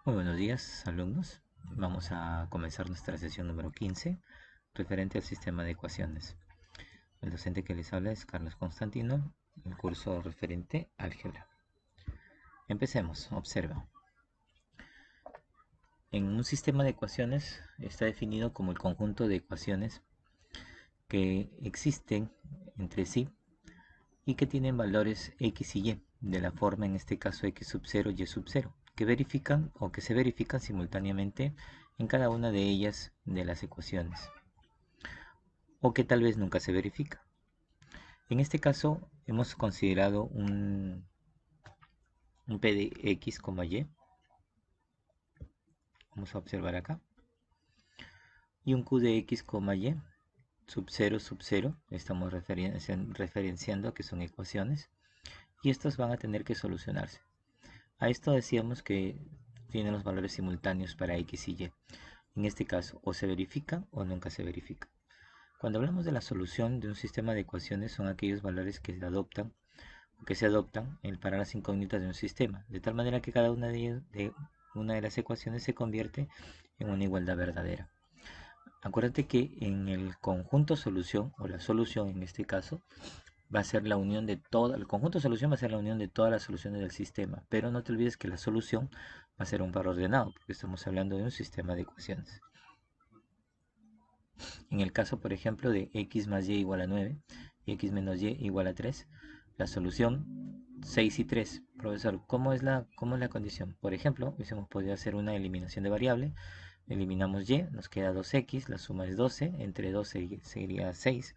Muy buenos días, alumnos. Vamos a comenzar nuestra sesión número 15, referente al sistema de ecuaciones. El docente que les habla es Carlos Constantino, el curso referente a álgebra. Empecemos. Observa. En un sistema de ecuaciones está definido como el conjunto de ecuaciones que existen entre sí y que tienen valores x y y, de la forma en este caso x sub 0 y sub 0, que verifican o que se verifican simultáneamente en cada una de ellas de las ecuaciones, o que tal vez nunca se verifica. En este caso hemos considerado un p de x, y, vamos a observar acá, y un q de x, y, sub 0, estamos referenciando que son ecuaciones, y estas van a tener que solucionarse. A esto decíamos que tienen los valores simultáneos para x y y. En este caso, o se verifica o nunca se verifica. Cuando hablamos de la solución de un sistema de ecuaciones, son aquellos valores que se adoptan para las incógnitas de un sistema, de tal manera que cada una de ellas, una de las ecuaciones, se convierte en una igualdad verdadera. Acuérdate que en el conjunto solución, o la solución en este caso, va a ser la unión de toda, el conjunto solución va a ser la unión de todas las soluciones del sistema, pero no te olvides que la solución va a ser un par ordenado, porque estamos hablando de un sistema de ecuaciones. En el caso, por ejemplo, de x más y igual a 9 y x menos y igual a 3, la solución 6 y 3. Profesor, ¿cómo es la condición? Por ejemplo, hubiésemos podido hacer una eliminación de variable. Eliminamos y, nos queda 2x, la suma es 12, entre 12 sería 6.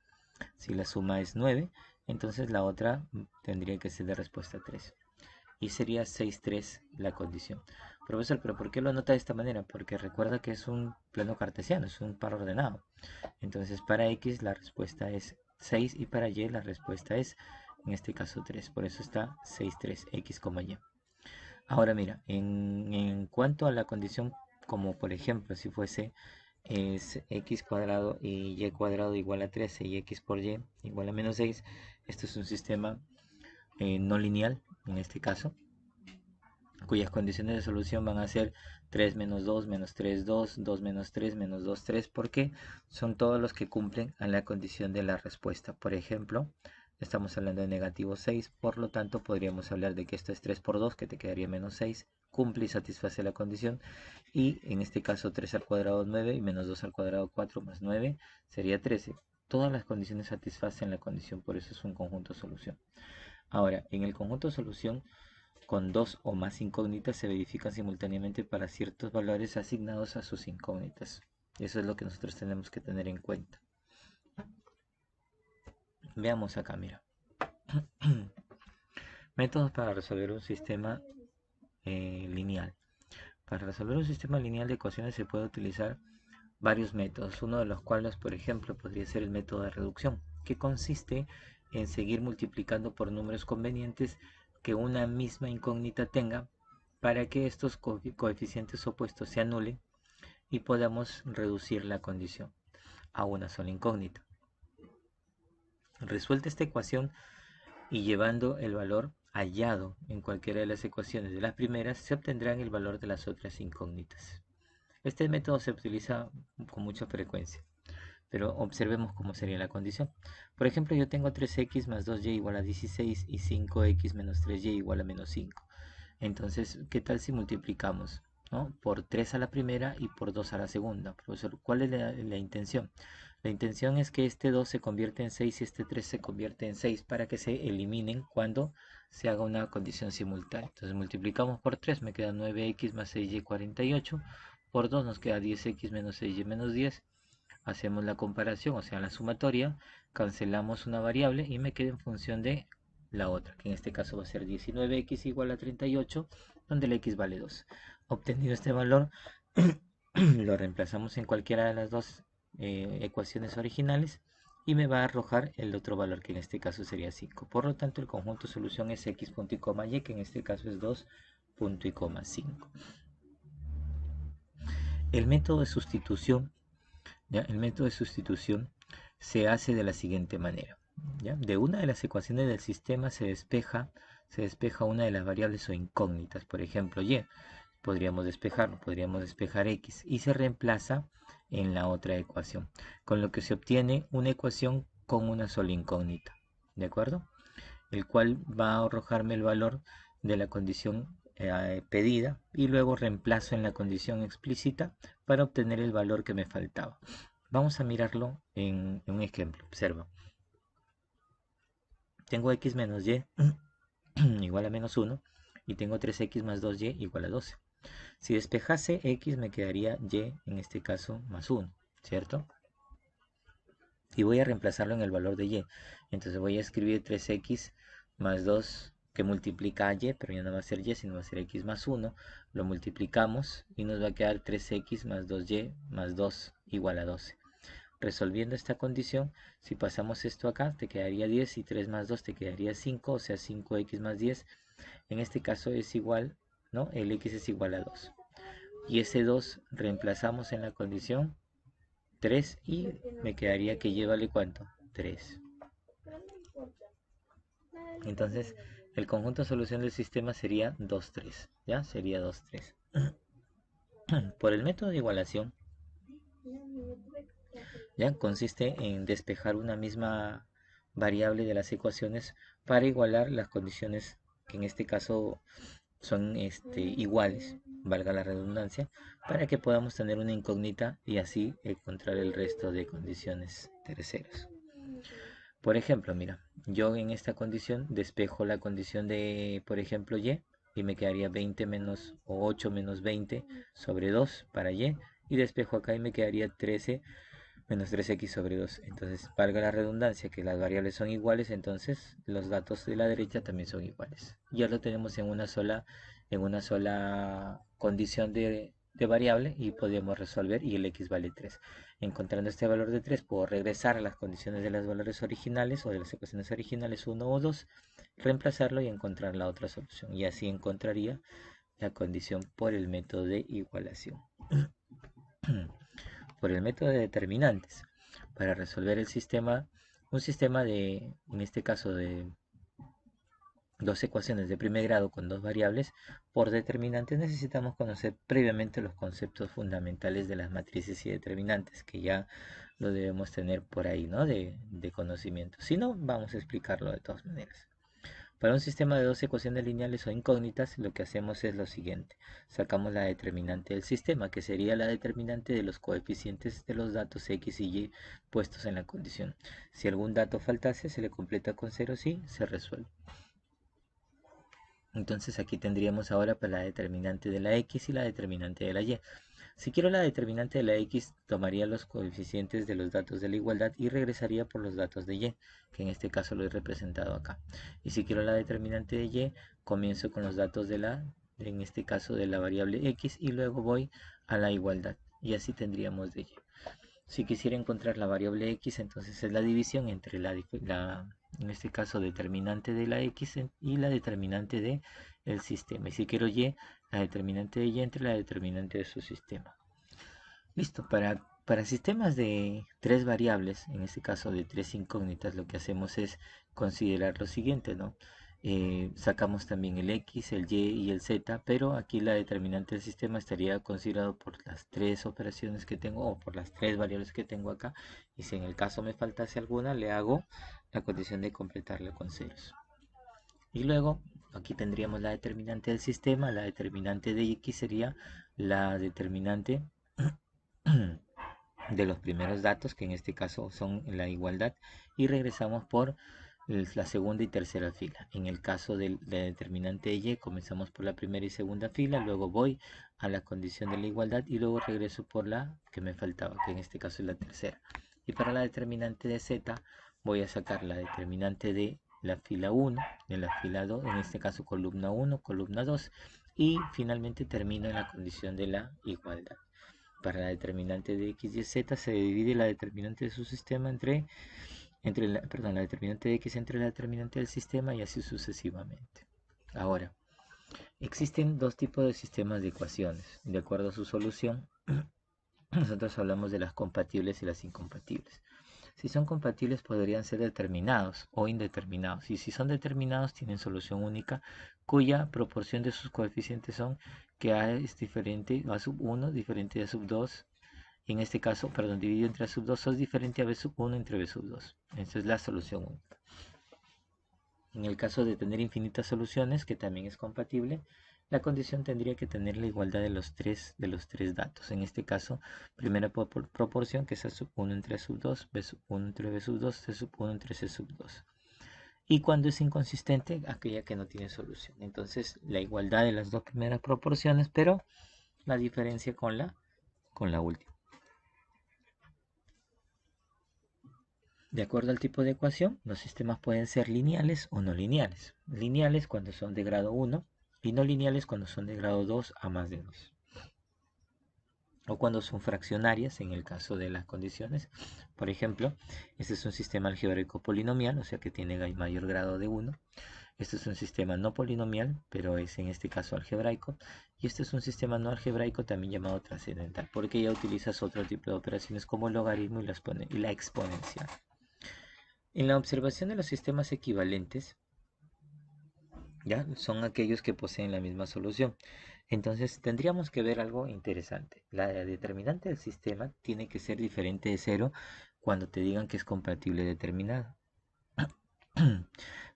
Si la suma es 9, entonces la otra tendría que ser de respuesta 3. Y sería 6, 3 la condición. Profesor, ¿pero por qué lo anota de esta manera? Porque recuerda que es un plano cartesiano, es un par ordenado. Entonces para x la respuesta es 6 y para y la respuesta es, en este caso, 3. Por eso está 6, 3, x, y. Ahora mira, en cuanto a la condición, como por ejemplo si fuese es x cuadrado y y cuadrado igual a 13 y x por y igual a menos 6, esto es un sistema no lineal en este caso, cuyas condiciones de solución van a ser 3 menos 2 menos 3, 2, 2 menos 3 menos 2, 3, porque son todos los que cumplen a la condición de la respuesta. Por ejemplo, estamos hablando de negativo 6, por lo tanto podríamos hablar de que esto es 3 por 2, que te quedaría menos 6, cumple y satisface la condición, y en este caso 3 al cuadrado 9 y menos 2 al cuadrado 4 más 9 sería 13. Todas las condiciones satisfacen la condición, por eso es un conjunto solución. Ahora, en el conjunto solución, con dos o más incógnitas se verifican simultáneamente para ciertos valores asignados a sus incógnitas. Eso es lo que nosotros tenemos que tener en cuenta. Veamos acá, mira. Métodos para resolver un sistema lineal. Para resolver un sistema lineal de ecuaciones se puede utilizar varios métodos, uno de los cuales, por ejemplo, podría ser el método de reducción, que consiste en seguir multiplicando por números convenientes que una misma incógnita tenga para que estos coeficientes opuestos se anulen y podamos reducir la condición a una sola incógnita. Resuelta esta ecuación y llevando el valor hallado en cualquiera de las ecuaciones de las primeras, se obtendrán el valor de las otras incógnitas. Este método se utiliza con mucha frecuencia, pero observemos cómo sería la condición. Por ejemplo, yo tengo 3x más 2y igual a 16 y 5x menos 3y igual a menos 5. Entonces, ¿qué tal si multiplicamos, ¿no?, por 3 a la primera y por 2 a la segunda? Profesor, ¿cuál es la intención? La intención es que este 2 se convierte en 6 y este 3 se convierte en 6 para que se eliminen cuando se haga una condición simultánea. Entonces multiplicamos por 3, me queda 9x más 6y 48. Por 2 nos queda 10x menos 6y menos 10. Hacemos la comparación, o sea, la sumatoria, cancelamos una variable y me queda en función de la otra, que en este caso va a ser 19x igual a 38, donde el x vale 2. Obtenido este valor, lo reemplazamos en cualquiera de las dos ecuaciones originales y me va a arrojar el otro valor, que en este caso sería 5. Por lo tanto, el conjunto solución es x punto y coma y, que en este caso es 2 punto y coma 5. El método de sustitución, ¿ya? El método de sustitución se hace de la siguiente manera, ¿ya? De una de las ecuaciones del sistema se despeja una de las variables o incógnitas, por ejemplo, y. podríamos despejarlo, podríamos despejar x y se reemplaza en la otra ecuación, con lo que se obtiene una ecuación con una sola incógnita, ¿de acuerdo? El cual va a arrojarme el valor de la condición pedida y luego reemplazo en la condición explícita para obtener el valor que me faltaba. Vamos a mirarlo en un ejemplo. Observa. Tengo x menos y igual a menos 1 y tengo 3x más 2y igual a 12. Si despejase x me quedaría y, en este caso, más 1, ¿cierto? Y voy a reemplazarlo en el valor de y. Entonces voy a escribir 3x más 2 que multiplica a y, pero ya no va a ser y, sino va a ser x más 1. Lo multiplicamos y nos va a quedar 3x más 2y más 2 igual a 12. Resolviendo esta condición, si pasamos esto acá, te quedaría 10 y 3 más 2 te quedaría 5, o sea 5x más 10. En este caso es igual, ¿no? El x es igual a 2. Y ese 2 reemplazamos en la condición 3 y me quedaría que y vale ¿cuánto? 3. Entonces, el conjunto de solución del sistema sería 2, 3. ¿Ya? Sería 2, 3. Por el método de igualación, ¿ya? Consiste en despejar una misma variable de las ecuaciones para igualar las condiciones que en este caso son iguales, valga la redundancia, para que podamos tener una incógnita y así encontrar el resto de condiciones terceras. Por ejemplo, mira, yo en esta condición despejo la condición de, por ejemplo, y me quedaría 20 menos o 8 menos 20 sobre 2 para y despejo acá y me quedaría 13 menos 3x sobre 2. Entonces, valga la redundancia que las variables son iguales, entonces los datos de la derecha también son iguales. Ya lo tenemos en una sola condición de variable y podemos resolver y el x vale 3. Encontrando este valor de 3 puedo regresar a las condiciones de los valores originales o de las ecuaciones originales 1 o 2, reemplazarlo y encontrar la otra solución. Y así encontraría la condición por el método de igualación. Por el método de determinantes, para resolver el sistema, un sistema de, en este caso, de dos ecuaciones de primer grado con dos variables, por determinantes necesitamos conocer previamente los conceptos fundamentales de las matrices y determinantes, que ya lo debemos tener por ahí, ¿no? De conocimiento. Si no, vamos a explicarlo de todas maneras. Para un sistema de dos ecuaciones lineales o incógnitas, lo que hacemos es lo siguiente. Sacamos la determinante del sistema, que sería la determinante de los coeficientes de los datos x y y puestos en la condición. Si algún dato faltase, se le completa con ceros y se resuelve. Entonces aquí tendríamos ahora para la determinante de la x y la determinante de la y. Si quiero la determinante de la x, tomaría los coeficientes de los datos de la igualdad y regresaría por los datos de y, que en este caso lo he representado acá. Y si quiero la determinante de y, comienzo con los datos de en este caso de la variable x, y luego voy a la igualdad. Y así tendríamos de y. Si quisiera encontrar la variable x, entonces es la división entre en este caso, determinante de la x y la determinante de el sistema. Y si quiero y, la determinante de y entre la determinante de su sistema. Listo, para sistemas de tres variables, en este caso de tres incógnitas, lo que hacemos es considerar lo siguiente, ¿no? Sacamos también el x, el y y el z, pero aquí la determinante del sistema estaría considerado por las tres operaciones que tengo o por las tres variables que tengo acá, y si en el caso me faltase alguna, le hago la condición de completarla con ceros. Y luego aquí tendríamos la determinante del sistema. La determinante de x sería la determinante de los primeros datos, que en este caso son la igualdad, y regresamos por la segunda y tercera fila. En el caso de la determinante de y, comenzamos por la primera y segunda fila, luego voy a la condición de la igualdad y luego regreso por la que me faltaba, que en este caso es la tercera. Y para la determinante de z voy a sacar la determinante de la fila 1, de la fila 2, en este caso columna 1, columna 2, y finalmente termino en la condición de la igualdad. Para la determinante de x y z se divide la determinante de su sistema la determinante de x entre la determinante del sistema y así sucesivamente. Ahora, existen dos tipos de sistemas de ecuaciones. De acuerdo a su solución, nosotros hablamos de las compatibles y las incompatibles. Si son compatibles podrían ser determinados o indeterminados. Y si son determinados tienen solución única cuya proporción de sus coeficientes son que A es diferente a sub 1, diferente a sub 2. Y en este caso, perdón, dividido entre A sub 2 es diferente a B sub 1 entre B sub 2. Esa es la solución única. En el caso de tener infinitas soluciones, que también es compatible, la condición tendría que tener la igualdad de los tres datos. En este caso, primera proporción, que es A sub 1 entre A sub 2, B sub 1 entre B sub 2, C sub 1 entre C sub 2. Y cuando es inconsistente, aquella que no tiene solución. Entonces, la igualdad de las dos primeras proporciones, pero la diferencia con la última. De acuerdo al tipo de ecuación, los sistemas pueden ser lineales o no lineales. Lineales cuando son de grado 1 y no lineales cuando son de grado 2 a más de 2. O cuando son fraccionarias en el caso de las condiciones. Por ejemplo, este es un sistema algebraico polinomial, o sea que tiene mayor grado de 1. Este es un sistema no polinomial, pero es en este caso algebraico. Y este es un sistema no algebraico también llamado trascendental, porque ya utilizas otro tipo de operaciones como el logaritmo y la exponencial. En la observación de los sistemas equivalentes, ¿ya? Son aquellos que poseen la misma solución. Entonces tendríamos que ver algo interesante. La determinante del sistema tiene que ser diferente de 0 cuando te digan que es compatible determinado.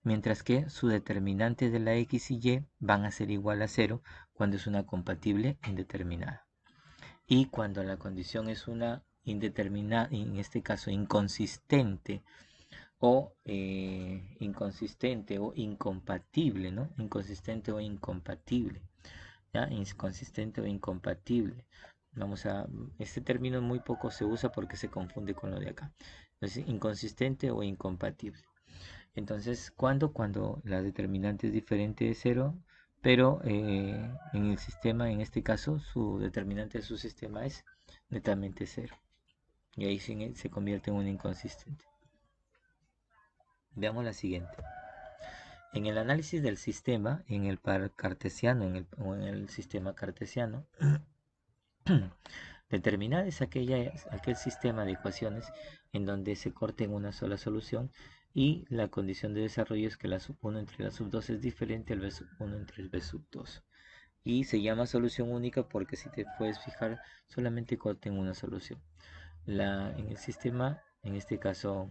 Mientras que su determinante de la x y y van a ser igual a 0 cuando es una compatible indeterminada. Y cuando la condición es una indeterminada, en este caso inconsistente, o inconsistente o incompatible, ¿no? Inconsistente o incompatible, ¿ya? Inconsistente o incompatible. Este término muy poco se usa porque se confunde con lo de acá. Entonces, inconsistente o incompatible. Entonces, Cuando la determinante es diferente de 0, pero en el sistema, en este caso, su determinante de su sistema es netamente 0. Y ahí se convierte en un inconsistente. Veamos la siguiente. En el análisis del sistema, en el par cartesiano o en el sistema cartesiano, determinar es aquel sistema de ecuaciones en donde se corta en una sola solución y la condición de desarrollo es que la sub 1 entre la sub 2 es diferente al b sub 1 entre el b sub 2. Y se llama solución única porque si te puedes fijar, solamente corta en una solución. En el sistema, en este caso,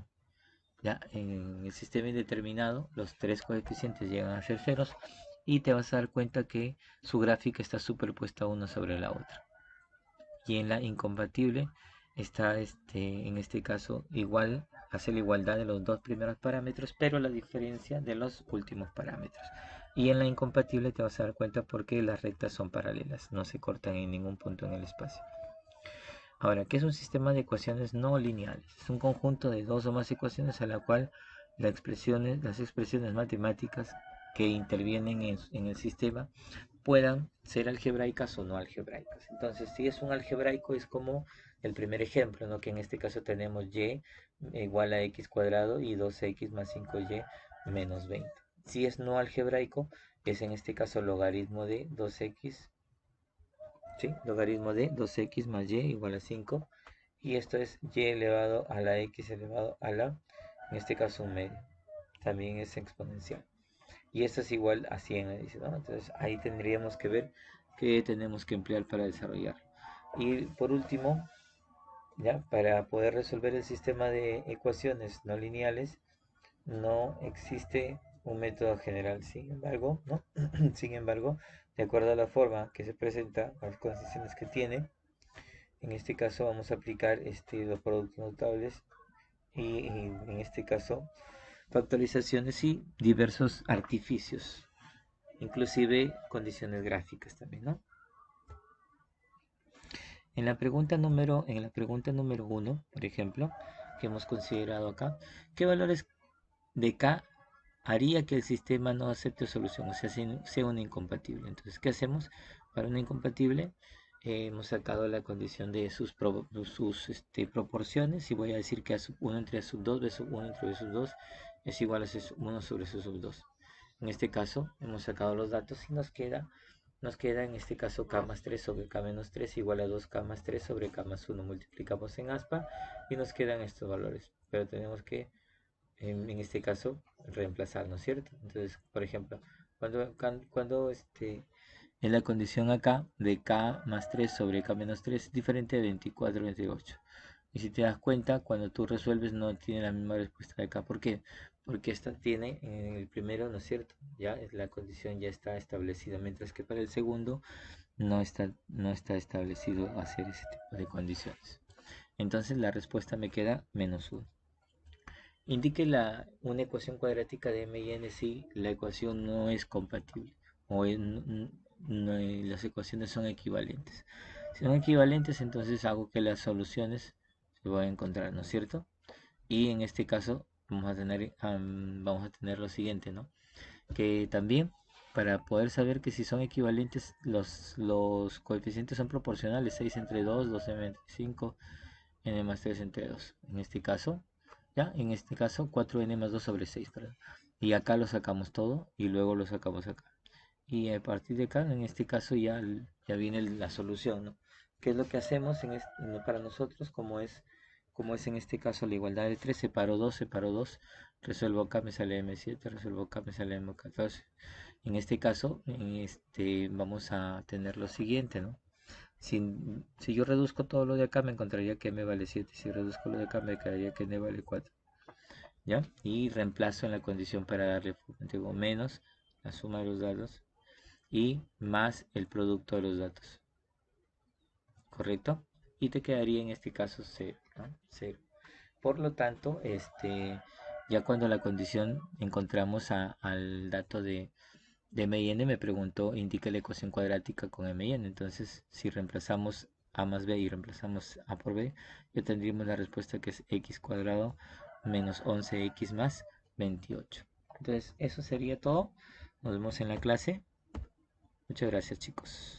ya en el sistema indeterminado, los tres coeficientes llegan a ser ceros y te vas a dar cuenta que su gráfica está superpuesta una sobre la otra. Y en la incompatible está en este caso igual, hace la igualdad de los dos primeros parámetros, pero la diferencia de los últimos parámetros. Y en la incompatible te vas a dar cuenta porque las rectas son paralelas, no se cortan en ningún punto en el espacio. Ahora, ¿qué es un sistema de ecuaciones no lineales? Es un conjunto de dos o más ecuaciones a la cual las expresiones matemáticas que intervienen en el sistema puedan ser algebraicas o no algebraicas. Entonces, si es un algebraico es como el primer ejemplo, ¿no? Que en este caso tenemos y igual a x cuadrado y 2x más 5y menos 20. Si es no algebraico, es en este caso logaritmo de 2x, ¿sí? Logaritmo de 2x más y igual a 5. Y esto es y elevado a la x elevado a la, en este caso un medio. También es exponencial. Y esto es igual a 100, dice, ¿no? Entonces ahí tendríamos que ver qué tenemos que emplear para desarrollar. Y por último, ya para poder resolver el sistema de ecuaciones no lineales, no existe un método general. Sin embargo, ¿no? Sin embargo, de acuerdo a la forma que se presenta, las condiciones que tiene, en este caso vamos a aplicar los productos notables y en este caso factorizaciones y diversos artificios, inclusive condiciones gráficas también, ¿no? En la pregunta número 1, por ejemplo, que hemos considerado acá, ¿qué valores de K haría que el sistema no acepte solución, o sea, sea una incompatible? Entonces, ¿qué hacemos? Para una incompatible, hemos sacado la condición de sus proporciones y voy a decir que A sub 1 entre A sub 2, B sub 1 entre B sub 2 es igual a C sub 1 sobre C sub 2. En este caso, hemos sacado los datos y nos queda nos queda en este caso k más 3 sobre k menos 3 igual a 2k más 3 sobre k más 1. Multiplicamos en aspa y nos quedan estos valores. Pero tenemos que, en este caso, reemplazar, ¿no es cierto? Entonces, por ejemplo, cuando en la condición acá de k más 3 sobre k menos 3 es diferente de 24, 28. Y si te das cuenta, cuando tú resuelves no tiene la misma respuesta de acá. ¿Por qué? Porque esta tiene en el primero, ¿no es cierto? Ya la condición ya está establecida, mientras que para el segundo no está establecido hacer ese tipo de condiciones. Entonces la respuesta me queda menos 1. Indique una ecuación cuadrática de m y n si la ecuación no es compatible o las ecuaciones son equivalentes. Si son equivalentes, entonces hago que las soluciones se van a encontrar, ¿no es cierto? Y en este caso vamos a tener lo siguiente, ¿no? Que también para poder saber que si son equivalentes, los coeficientes son proporcionales: 6 entre 2, 2m entre 5, n más 3 entre 2. En este caso 4n más 2 sobre 6, perdón. Y acá lo sacamos todo y luego lo sacamos acá. Y a partir de acá, en este caso ya viene la solución, ¿no? ¿Qué es lo que hacemos para nosotros? Como es en este caso la igualdad de 3, separo 2, resuelvo acá, me sale m7, resuelvo acá, me sale m14. En este caso, vamos a tener lo siguiente, ¿no? Si yo reduzco todo lo de acá, me encontraría que m vale 7. Si reduzco lo de acá, me quedaría que n vale 4. ¿Ya? Y reemplazo en la condición para darle, digo, menos la suma de los datos y más el producto de los datos. ¿Correcto? Y te quedaría en este caso 0, ¿no? 0. Por lo tanto, ya cuando la condición encontramos al dato de m y n, me preguntó, indica la ecuación cuadrática con m y n. Entonces, si reemplazamos a más b y reemplazamos a por b, ya tendríamos la respuesta, que es x cuadrado menos 11x más 28. Entonces, eso sería todo. Nos vemos en la clase. Muchas gracias, chicos.